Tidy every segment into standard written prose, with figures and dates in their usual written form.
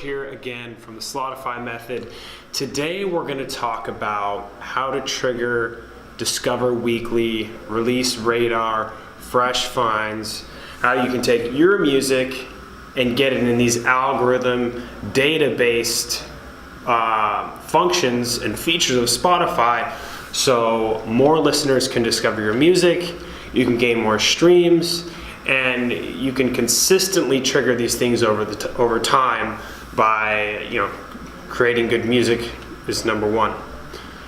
here again from the Slotify method. Today we're going to talk about how to trigger Discover Weekly, Release Radar, Fresh Finds, how you can take your music and get it in these algorithm data-based functions and features of Spotify so more listeners can discover your music, you can gain more streams, and you can consistently trigger these things over time by creating good music is number one.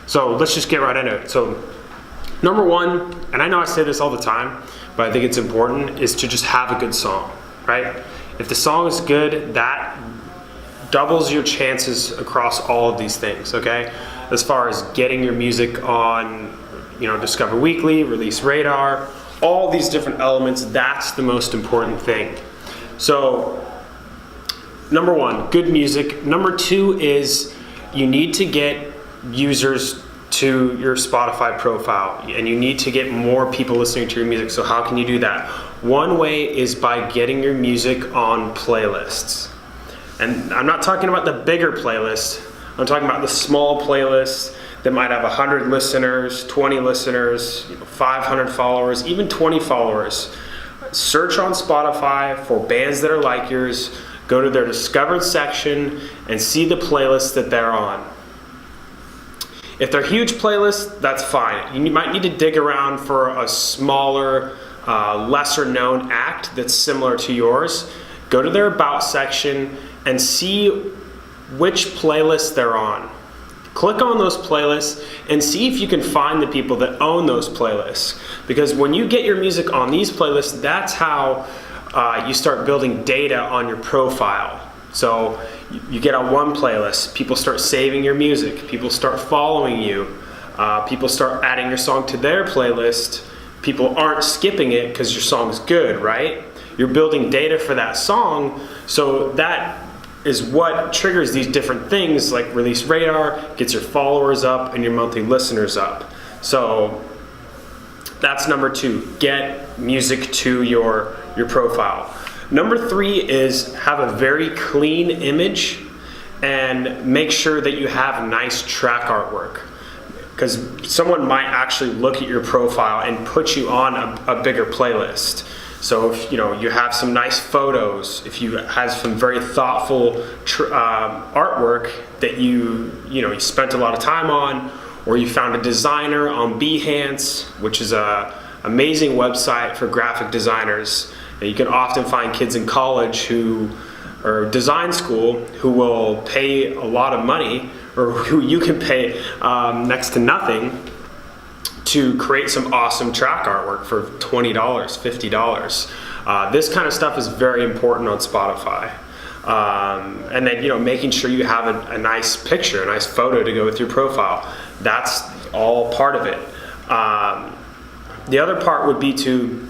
So let's just get right into it. So number one, and I know I say this all the time, but I think it's important, is to just have a good song, right? If the song is good, that doubles your chances across all of these things, okay? As far as getting your music on, Discover Weekly, Release Radar, all these different elements, that's the most important thing. So, number one, good music. Number two is you need to get users to your Spotify profile, and you need to get more people listening to your music. So how can you do that? One way is by getting your music on playlists. And I'm not talking about the bigger playlists, I'm talking about the small playlists that might have 100 listeners, 20 listeners, 500 followers, even 20 followers. Search on Spotify for bands that are like yours, go to their discovered section and see the playlists that they're on. If they're huge playlists, that's fine. You might need to dig around for a smaller, lesser known act that's similar to yours. Go to their About section and see which playlist they're on. Click on those playlists and see if you can find the people that own those playlists. Because when you get your music on these playlists, that's how you start building data on your profile. So you get on one playlist, people start saving your music, people start following you, people start adding your song to their playlist, people aren't skipping it because your song's good, right? You're building data for that song, so that is what triggers these different things like Release Radar, gets your followers up and your monthly listeners up. So that's number two, get music to your profile. Number three is have a very clean image and make sure that you have nice track artwork, because someone might actually look at your profile and put you on a bigger playlist. So if you have some nice photos, if you have some very thoughtful artwork that you spent a lot of time on, or you found a designer on Behance, which is a amazing website for graphic designers. And you can often find kids in college or design school who will pay a lot of money, or who you can pay next to nothing, to create some awesome track artwork for $20, $50. This kind of stuff is very important on Spotify. And then, making sure you have a nice picture, a nice photo to go with your profile. That's all part of it. The other part would be to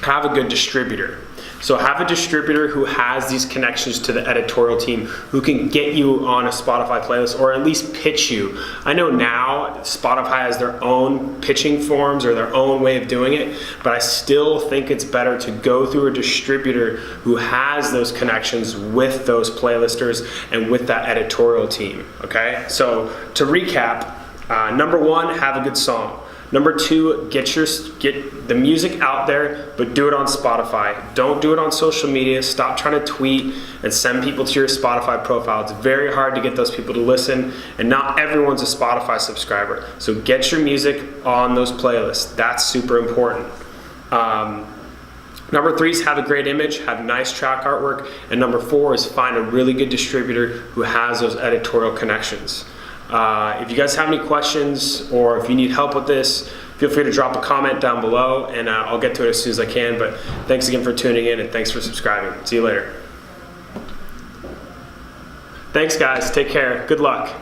have a good distributor. So have a distributor who has these connections to the editorial team, who can get you on a Spotify playlist or at least pitch you. I know now Spotify has their own pitching forms or their own way of doing it, but I still think it's better to go through a distributor who has those connections with those playlisters and with that editorial team, okay? So to recap, number one, have a good song. Number two, get the music out there, but do it on Spotify. Don't do it on social media. Stop trying to tweet and send people to your Spotify profile. It's very hard to get those people to listen, and not everyone's a Spotify subscriber. So get your music on those playlists. That's super important. Number three is have a great image, have nice track artwork, and number four is find a really good distributor who has those editorial connections. If you guys have any questions or if you need help with this, feel free to drop a comment down below and I'll get to it as soon as I can. But thanks again for tuning in and thanks for subscribing. See you later. Thanks guys, take care, good luck.